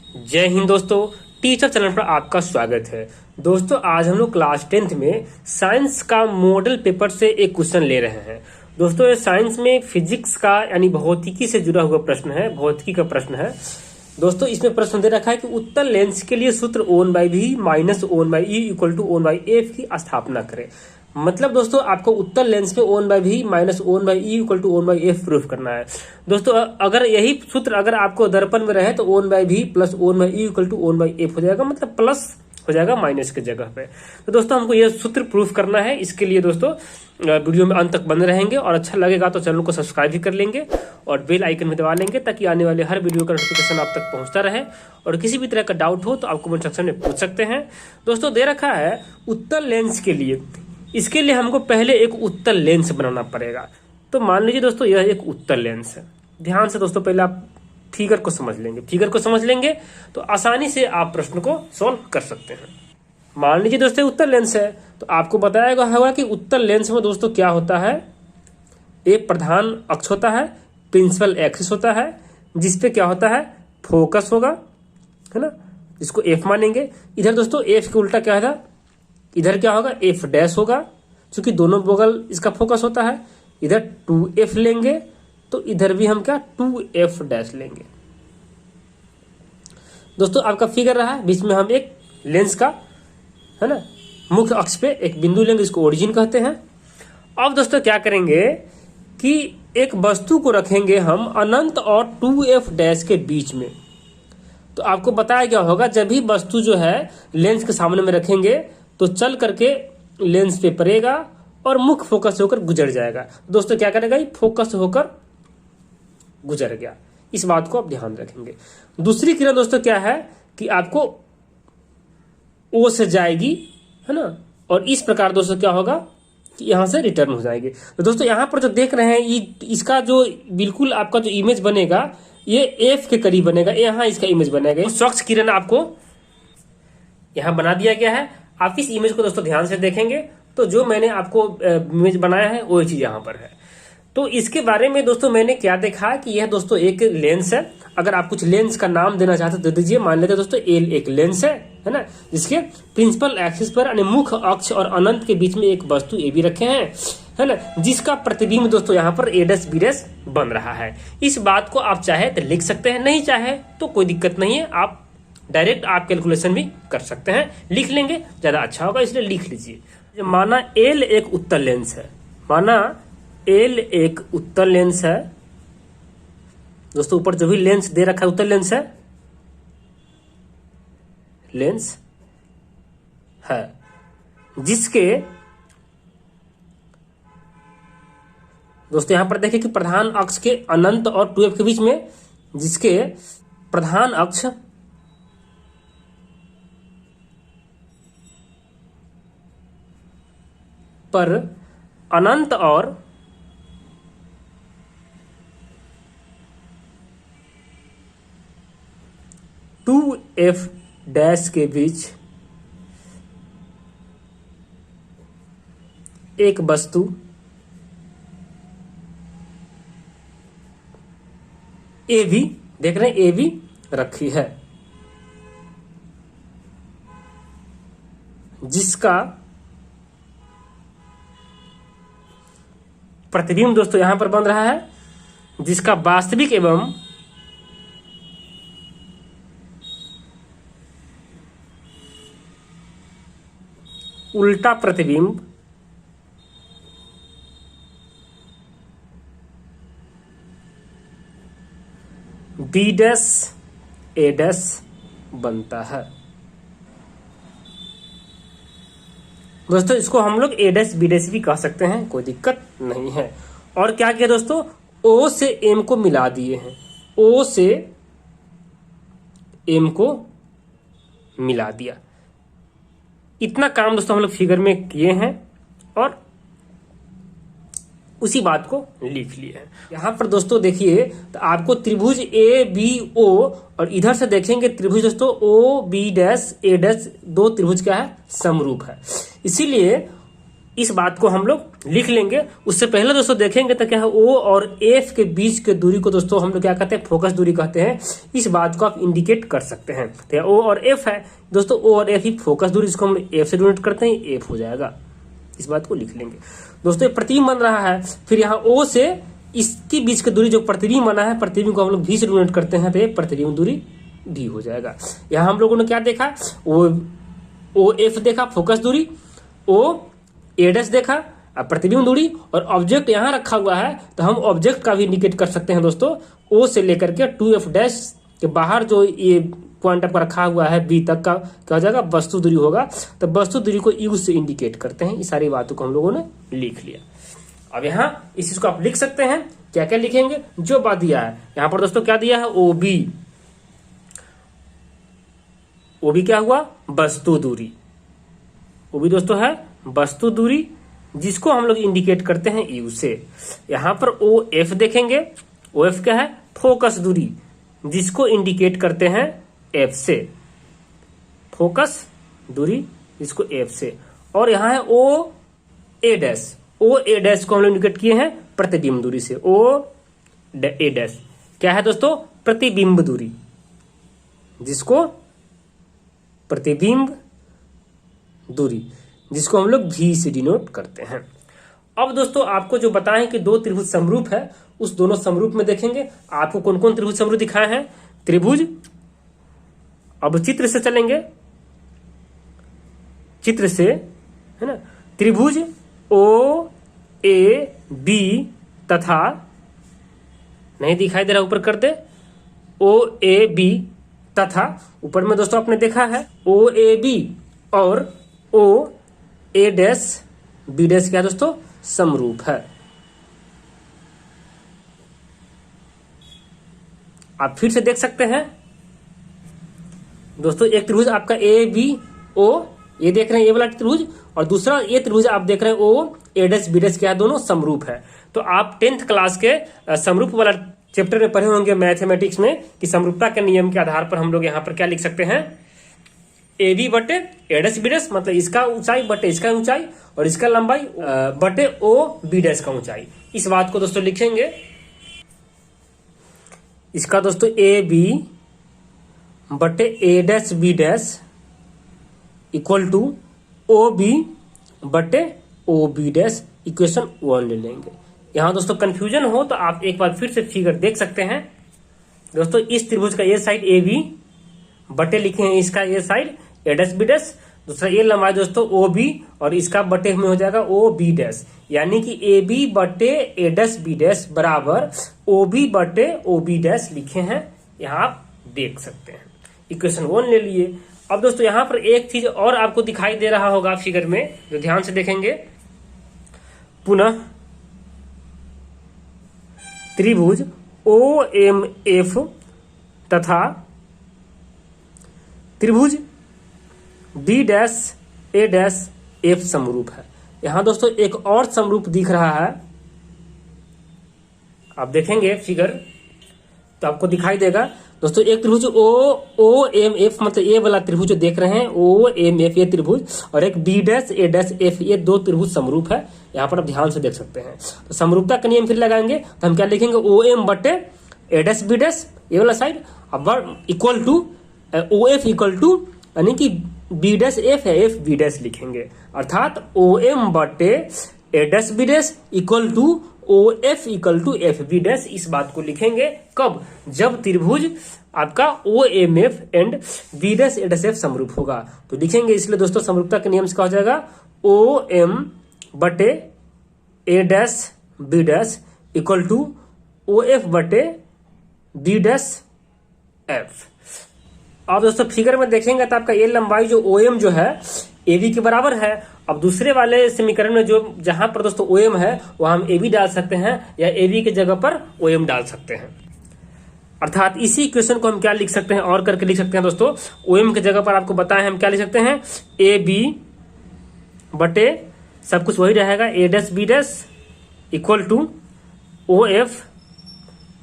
जय हिंद दोस्तों, teacher channel पर आपका स्वागत है। दोस्तों आज हम लोग क्लास 10th में साइंस का मॉडल पेपर से एक क्वेश्चन ले रहे हैं। दोस्तों ये साइंस में फिजिक्स का यानी भौतिकी से जुड़ा हुआ प्रश्न है, भौतिकी का प्रश्न है। दोस्तों इसमें प्रश्न दे रखा है कि उत्तल लेंस के लिए सूत्र O/V minus O/E equal to O/F की स्थापना करें। मतलब दोस्तों आपको उत्तल लेंस में O/V minus O/E equal to O/F proof करना है। दोस्तों अगर यही सूत्र अगर आपको दर्पण में रहे तो O/V plus O/E equal to O/F हो जाएगा, मतलब प्लस हो जाएगा माइनस की जगह पे। तो दोस्तों हमको यह सूत्र प्रूफ करना है। इसके लिए दोस्तों वीडियो में अंत तक बने रहेंगे और अच्छा लगेगा तो चैनल को सब्सक्राइब भी कर लेंगे और बेल आइकन भी दबा लेंगे ताकि आने वाले हर वीडियो का नोटिफिकेशन आप तक पहुंचता रहे। और किसी भी तरह का डाउट हो तो आप कमेंट सेक्शन में पूछ सकते हैं। दोस्तों दे रखा है उत्तल लेंस के लिए, इसके लिए हमको पहले एक उत्तल लेंस बनाना पड़ेगा। तो मान लीजिए दोस्तों यह एक उत्तल लेंस है। ध्यान से दोस्तों पहले आप फिगर को समझ लेंगे, फिगर को समझ लेंगे तो आसानी से आप प्रश्न को सॉल्व कर सकते हैं। मान लीजिए दोस्तों उत्तल लेंस है तो आपको बताया गया होगा कि उत्तल लेंस में दोस्तों क्या होता है, एक प्रधान अक्ष होता है, प्रिंसिपल एक्सिस होता है, जिसपे क्या होता है फोकस होगा, है ना, जिसको एफ मानेंगे। इधर दोस्तों एफ के उल्टा क्या है, इधर क्या होगा एफ डैश होगा, क्योंकि दोनों बगल इसका फोकस होता है। इधर 2F लेंगे तो इधर भी हम क्या 2F डैश लेंगे। दोस्तों आपका फिगर रहा है, बीच में हम एक लेंस का, है ना, मुख्य अक्ष पे एक बिंदु लेंगे, इसको ओरिजिन कहते हैं। अब दोस्तों क्या करेंगे कि एक वस्तु को रखेंगे हम अनंत और 2F डैश के बीच में। तो आपको बताया गया होगा जब भी वस्तु जो है लेंस के सामने में रखेंगे तो चल करके लेंस पे पड़ेगा और मुख्य फोकस से होकर गुजर जाएगा। दोस्तों क्या करेगा, ये फोकस होकर गुजर गया। इस बात को आप ध्यान रखेंगे। दूसरी किरण दोस्तों क्या है कि आपको O से जाएगी, है ना, और इस प्रकार दोस्तों क्या होगा कि यहां से रिटर्न हो जाएगी। तो दोस्तों यहां पर जो देख रहे हैं ये इसका जो बिल्कुल आपका जो इमेज बनेगा ये F के करीब बनेगा, यहां इसका इमेज बनेगा। स्वच्छ किरण आपको यहां बना दिया गया है। आप इस इमेज को दोस्तों ध्यान से देखेंगे तो जो मैंने आपको इमेज बनाया है वही चीज यहां पर है। तो इसके बारे में दोस्तों मैंने क्या देखा कि यह दोस्तों एक लेंस है। अगर आप कुछ लेंस का नाम देना चाहते तो दे दीजिए। मान लेते दोस्तों एक लेंस है ना, जिसके प्रिंसिपल एक्सिस पर यानी मुख्य अक्ष और अनंत के बीच में एक वस्तु ए भी रखे हैं, है ना, जिसका प्रतिबिंब दोस्तों यहाँ पर A डैश B डैश बन रहा है। इस बात को आप चाहे तो लिख सकते हैं, नहीं चाहे तो कोई दिक्कत नहीं है, आप डायरेक्ट आप कैलकुलेशन भी कर सकते हैं। लिख लेंगे ज्यादा अच्छा होगा, इसलिए लिख लीजिए। माना L एक उत्तल लेंस है, माना L एक उत्तल लेंस है। दोस्तों ऊपर जो भी लेंस दे रखा है उत्तल लेंस है, लेंस है, जिसके दोस्तों यहां पर देखिए कि प्रधान अक्ष के अनंत और 2F के बीच में, जिसके प्रधान अक्ष पर अनंत और F डैश के बीच एक वस्तु ए भी देख रहे हैं, ए भी रखी है, जिसका प्रतिबिंब दोस्तों यहां पर बन रहा है, जिसका वास्तविक एवं उल्टा प्रतिबिंब B डैश A डैश बनता है। दोस्तों इसको हम लोग A डैश B डैश भी कह सकते हैं, कोई दिक्कत नहीं है। और क्या किया दोस्तों, O से M को मिला दिए हैं, O से M को मिला दिया। इतना काम दोस्तों हम लोग फिगर में किए हैं और उसी बात को लिख लिए हैं। यहां पर दोस्तों देखिए तो आपको त्रिभुज ABO और इधर से देखेंगे त्रिभुज दोस्तों OB डैश A डैश, दो त्रिभुज क्या है समरूप है। इसीलिए इस बात को हम लोग लिख लेंगे। उससे पहले दोस्तों देखेंगे तो क्या है, ओ और एफ के बीच के दूरी को दोस्तों हम लोग क्या कहते हैं, फोकस दूरी कहते हैं। इस बात को आप इंडिकेट कर सकते हैं। तो ओ और एफ है दोस्तों, ओ और एफ ही फोकस दूरी, जिसको हम एफ से डिनोट करते हैं, एफ हो जाएगा। इस बात को लिख लेंगे दोस्तों। ये प्रतिबिंब बन रहा है, फिर यहाँ ओ से इसके बीच की दूरी जो प्रतिबिंब बना है, प्रतिबिंब को हम लोग भी से डिनोट करते हैं, तो ये प्रतिबिंब दूरी डी हो जाएगा। यहाँ हम लोगों ने क्या देखा, ओ एफ देखा फोकस दूरी, ओ ए डैश देखा प्रतिबिंब दूरी, और ऑब्जेक्ट यहाँ रखा हुआ है तो हम ऑब्जेक्ट का भी इंडिकेट कर सकते हैं दोस्तों। ओ से लेकर के 2f डैश के बाहर जो ये पॉइंट आपका रखा हुआ है बी तक का क्या हो जाएगा, वस्तु दूरी होगा। तो वस्तु दूरी को यू से इंडिकेट करते हैं। इस सारी बातों को हम लोगों ने लिख लिया। अब यहाँ इस चीज को आप लिख सकते हैं। क्या क्या लिखेंगे, जो बात दिया है यहाँ पर दोस्तों, क्या दिया है, ओ बी क्या हुआ, वस्तु दूरी। ओ बी दोस्तों है वस्तु दूरी, जिसको हम लोग इंडिकेट करते हैं यू से। यहां पर ओ एफ देखेंगे, ओ एफ क्या है, फोकस दूरी, जिसको इंडिकेट करते हैं एफ से, फोकस दूरी जिसको एफ से। और यहां है ओ ए डैश, ओ ए डैश को हम लोग इंडिकेट किए हैं प्रतिबिंब दूरी से। ओ ए डैश क्या है दोस्तों, प्रतिबिंब दूरी, जिसको प्रतिबिंब दूरी, जिसको हम लोग भी से डिनोट करते हैं। अब दोस्तों आपको जो बताएं कि दो त्रिभुज समरूप है, उस दोनों समरूप में देखेंगे आपको कौन कौन त्रिभुज समरूप दिखाए हैं। त्रिभुज, अब चित्र से चलेंगे, चित्र से है ना, त्रिभुज ओ ए बी तथा, नहीं दिखाई दे रहा, ऊपर कर दे, ओ ए बी तथा, ऊपर में दोस्तों आपने देखा है ओ ए बी और ओ ए डैश बी डैश क्या दोस्तों, समरूप है। आप फिर से देख सकते हैं दोस्तों, एक त्रिभुज आपका ए बी ओ, ये देख रहे हैं ये वाला त्रिभुज, और दूसरा ये त्रिभुज आप देख रहे हैं ओ ए डैश बी डैश क्या, दोनों समरूप है। तो आप 10th क्लास के समरूप वाला चैप्टर में पढ़े होंगे मैथमेटिक्स में कि समरूपता के नियम के आधार पर हम लोग यहाँ पर क्या लिख सकते हैं, ए बी बटे ए डैश बी डैश, मतलब इसका ऊंचाई बटे इसका ऊंचाई, और इसका लंबाई बटे ओ बी डैश का ऊंचाई। इस बात को दोस्तों लिखेंगे, इसका दोस्तों ए बी बटे A dash B dash equal to O B बटे ओ बी डैश, इक्वेशन 1 ले लेंगे। यहां दोस्तों कंफ्यूजन हो तो आप एक बार फिर से फिगर देख सकते हैं दोस्तों। इस त्रिभुज का ये साइड ए बी बटे लिखे हैं इसका ये साइड ए डैश बी डैश, दूसरा ये लंबाई दोस्तों ओ बी, और इसका बटे में हो जाएगा ओ बी डैश, यानी कि ए बी बटे ए डैश बी डैश बराबर ओ बी बटे ओ बी डैश लिखे हैं, यहाँ आप देख सकते हैं। इक्वेशन 1 ले लिए। अब दोस्तों यहाँ पर एक चीज और आपको दिखाई दे रहा होगा फिगर में, जो ध्यान से देखेंगे, पुनः त्रिभुज ओ एम एफ तथा त्रिभुज B dash A dash F समरूप है। यहां दोस्तों एक और समरूप दिख रहा है, आप देखेंगे फिगर तो आपको दिखाई देगा दोस्तों। एक त्रिभुज ओ एम एफ, मतलब ए वाला त्रिभुज जो देख रहे हैं ओ एम एफ ये त्रिभुज, और एक B dash A dash F, ये दो त्रिभुज समरूप है। यहाँ पर आप ध्यान से देख सकते हैं। तो समरूपता का नियम फिर लगाएंगे तो हम क्या लिखेंगे, ओ एम बटे ए डैश बी डैश ये वाला साइड, अब equal to O F equal to, यानी कि बी डैश एफ है, एफ बी डैश लिखेंगे, अर्थात ओ एम बटे A dash B dash equal to O F equal to F B dash. इस बात को लिखेंगे कब, जब त्रिभुज आपका O M F and B dash A dash F समरूप होगा तो लिखेंगे। इसलिए दोस्तों समरूपता के नियम से क्या हो जाएगा, ओ एम बटे A dash B dash equal to O F बटे बी डैश एफ। अब दोस्तों फिगर में देखेंगे तो आपका ये लंबाई जो ओ एम जो है ए बी के बराबर है। अब दूसरे वाले समीकरण में जो जहां पर दोस्तों ओ एम है वहां हम ए बी डाल सकते हैं, या ए बी के जगह पर ओ एम डाल सकते हैं, अर्थात इसी इक्वेशन को हम क्या लिख सकते हैं, और करके लिख सकते हैं दोस्तों। ओ एम के जगह पर आपको बताएं हम क्या लिख सकते हैं, ए बी बटे सब कुछ वही रहेगा A dash B dash equal to O F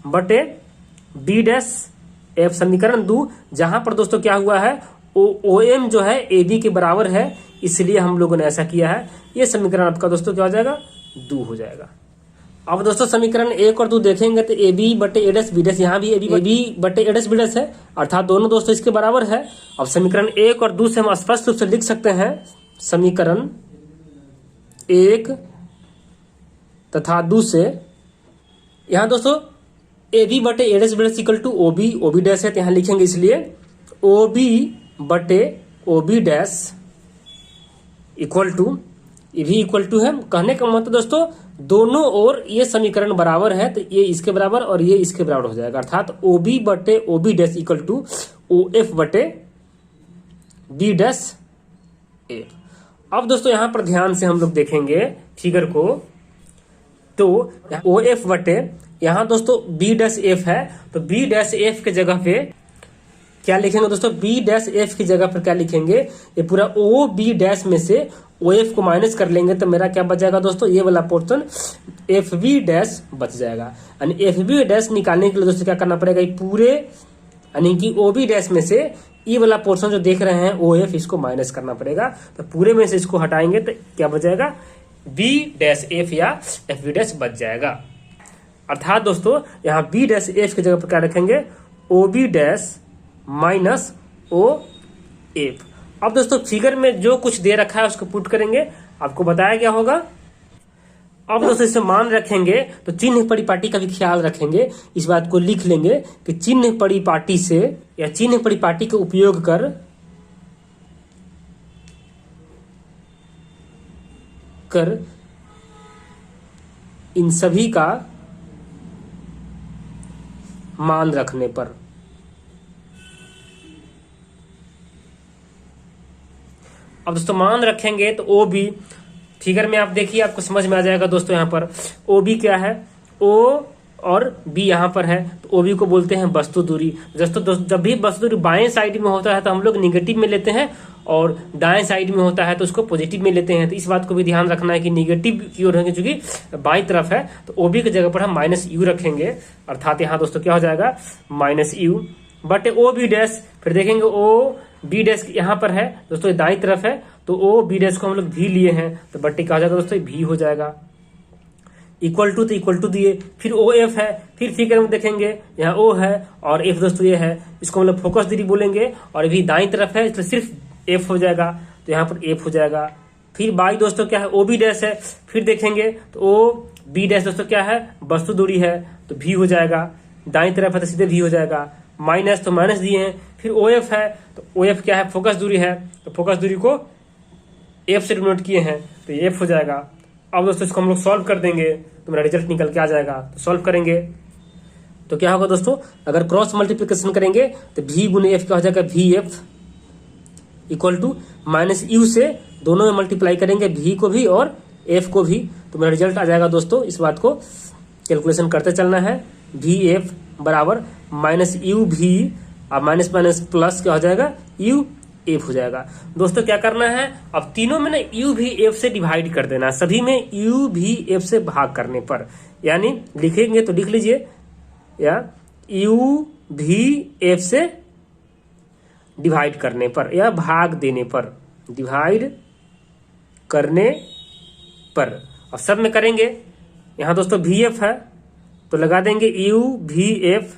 बटे बी डैश एफ। समीकरण 2 जहां पर दोस्तों क्या हुआ है, ओ एम जो है ए बी के बराबर है, इसलिए हम लोगों ने ऐसा किया है। ये समीकरण आपका दोस्तों क्या हो जाएगा, 2 हो जाएगा। अब दोस्तों समीकरण 1 और 2 देखेंगे तो ए बी बटे ए डैश बी डैश, यहाँ भी ए बी बटे ए डैश बी डैश है, अर्थात दोनों दोस्तों इसके बराबर है। अब समीकरण 1 और 2 से हम स्पष्ट रूप से लिख सकते हैं समीकरण 1 तथा 2 से, यहाँ दोस्तों ए बी बटे A dash B dash equal to O B dash है, तो यहाँ लिखेंगे इसलिए ओ बी बटे O B dash equal to, ये भी इक्वल टू है। कहने का मतलब दोस्तों दोनों ओर ये समीकरण बराबर है, तो ये इसके बराबर और ये इसके बराबर हो जाएगा, अर्थात ओ बी बटे O B dash equal to O F बटे बी डैश एफ। अब दोस्तों यहां पर ध्यान से हम लोग देखेंगे फिगर को, तो ओ एफ बटे यहां दोस्तों बी डैश एफ है, तो बी डैश एफ के जगह पे क्या लिखेंगे दोस्तों, बी डैश एफ की जगह पर क्या लिखेंगे, ये पूरा ओ बी डैश में से ओ एफ को माइनस कर लेंगे तो मेरा क्या बच जाएगा दोस्तों, ये वाला पोर्शन एफ बी डैश बच जाएगा। यानी एफ बी डैश निकालने के लिए दोस्तों क्या करना पड़ेगा, ये पूरे यानी कि ओ बी डैश में से ये वाला पोर्शन जो देख रहे हैं ओ एफ, इसको माइनस करना पड़ेगा। तो पूरे में से इसको हटाएंगे तो क्या बच जाएगा, बी डैश एफ या एफ बी डैश बच जाएगा। अर्थात दोस्तों यहाँ बी डैश एफ की जगह पर क्या रखेंगे, O B dash minus O F. अब दोस्तों फिगर में जो कुछ दे रखा है उसको पुट करेंगे, आपको बताया क्या होगा। अब दोस्तों इसे मान रखेंगे तो चिन्ह परिपाटी का भी ख्याल रखेंगे, इस बात को लिख लेंगे कि चिन्ह परिपाटी से या चिन्ह परिपाटी का उपयोग कर इन सभी का मान रखने पर, अब दोस्तों मान रखेंगे तो ओ बी, फिगर में आप देखिए आपको समझ में आ जाएगा दोस्तों। यहाँ पर ओ बी क्या है, ओ और बी यहाँ पर है, तो ओ बी को बोलते हैं वस्तु दूरी। दोस्तों जब भी वस्तु दूरी बाएं साइड में होता है तो हम लोग निगेटिव में लेते हैं, और दाएं साइड में होता है तो उसको पॉजिटिव में लेते हैं। तो इस बात को भी ध्यान रखना है कि निगेटिव की ओर है, चूंकि बाईं तरफ है, तो ओ बी की जगह पर हम माइनस यू रखेंगे, अर्थात यहाँ दोस्तों क्या हो जाएगा, माइनस यू बटे ओ बी डैश। फिर देखेंगे ओ बी डैश यहाँ पर है दोस्तों, दाईं तरफ है, तो ओ बी डैश को हम लोग भी लिए हैं, तो बट्टे क्या हो जाएगा दोस्तों, भी हो जाएगा। इक्वल टू, तो इक्वल टू दिए, फिर ओ एफ है, फिर फिगर में देखेंगे यहाँ ओ है और एफ दोस्तों ये है, इसको हम लोग फोकस दूरी बोलेंगे, और भी दाईं तरफ है इसलिए सिर्फ एफ हो जाएगा, तो यहाँ पर एफ हो जाएगा। फिर बाई दोस्तों क्या है, ओ बी डैश है, फिर देखेंगे तो ओ बी डैश दोस्तों क्या है, वस्तु दूरी है, तो भी हो जाएगा। दाईं तरफ है तो सीधे भी हो जाएगा, माइनस तो माइनस दिए हैं। फिर ओ एफ है, तो ओ एफ क्या है, फोकस दूरी है, तो फोकस दूरी को एफ से डिनोट किए हैं, तो ये एफ हो जाएगा। अब दोस्तों इसको हम लोग सॉल्व कर देंगे तो मेरा रिजल्ट निकल के आ जाएगा। तो सॉल्व करेंगे तो क्या होगा दोस्तों, अगर क्रॉस मल्टीप्लिकेशन करेंगे तो भी गुने एफ क्या हो जाएगा, भी F equal to minus U से दोनों में मल्टीप्लाई करेंगे, भी को भी और एफ को भी, तो मेरा रिजल्ट आ जाएगा दोस्तों। इस बात को कैलकुलेशन करते चलना है, भी एफ बराबर माइनस यू भी, अब माइनस माइनस प्लस क्या हो जाएगा, यू एफ हो जाएगा। दोस्तों क्या करना है, अब तीनों में ना यू भी एफ से डिवाइड कर देना, सभी में यू भी एफ से भाग करने पर, यानी लिखेंगे तो लिख लीजिए, या यू भी एफ से डिवाइड करने पर या भाग देने पर, डिवाइड करने पर। अब सब में करेंगे, यहाँ दोस्तों भी एफ है तो लगा देंगे यू भी एफ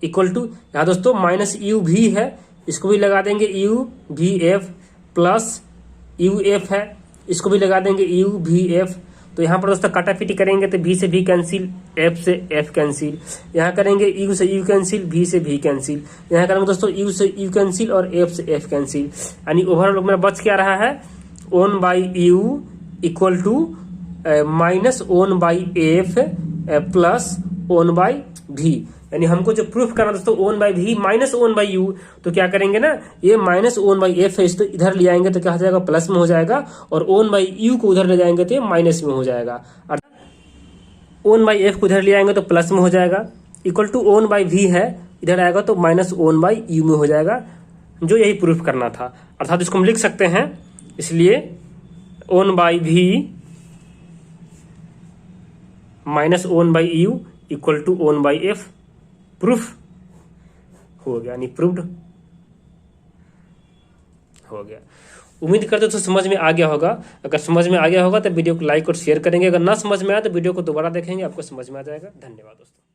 इक्वल टू, यहाँ दोस्तों माइनस यू भी है, इसको भी लगा देंगे यू भी एफ, प्लस यू एफ है, इसको भी लगा देंगे यू भी एफ। तो यहाँ पर दोस्तों काटापीटी करेंगे तो भी से भी कैंसिल, एफ से एफ कैंसिल, यहाँ करेंगे यू से यू कैंसिल, भी से भी कैंसिल, यहाँ करेंगे दोस्तों यू से यू कैंसिल और एफ से एफ कैंसिल, यानी ओवरऑल मेरा बच क्या रहा है, 1/u equal to minus 1/f plus 1/v। यानी हमको जो प्रूफ करना दोस्तों 1/v माइनस 1/u, तो क्या करेंगे ना, ये माइनस 1/f है, इसको इधर ले आएंगे तो क्या हो जाएगा, प्लस में हो जाएगा, और 1/u को उधर ले जाएंगे तो ये माइनस में हो जाएगा, अर्थात 1/f को इधर ले आएंगे तो प्लस में हो जाएगा, इक्वल टू 1/v है, इधर आएगा तो माइनस 1/u में हो जाएगा, जो यही प्रूफ करना था। अर्थात इसको हम लिख सकते हैं, इसलिए 1/v minus 1/u equal to 1/f proof हो गया, यानी प्रूव्ड। हो गया। उम्मीद करते हो तो समझ में आ गया होगा। अगर समझ में आ गया होगा तो वीडियो को लाइक और शेयर करेंगे, अगर ना समझ में आए तो वीडियो को दोबारा देखेंगे, आपको समझ में आ जाएगा। धन्यवाद दोस्तों।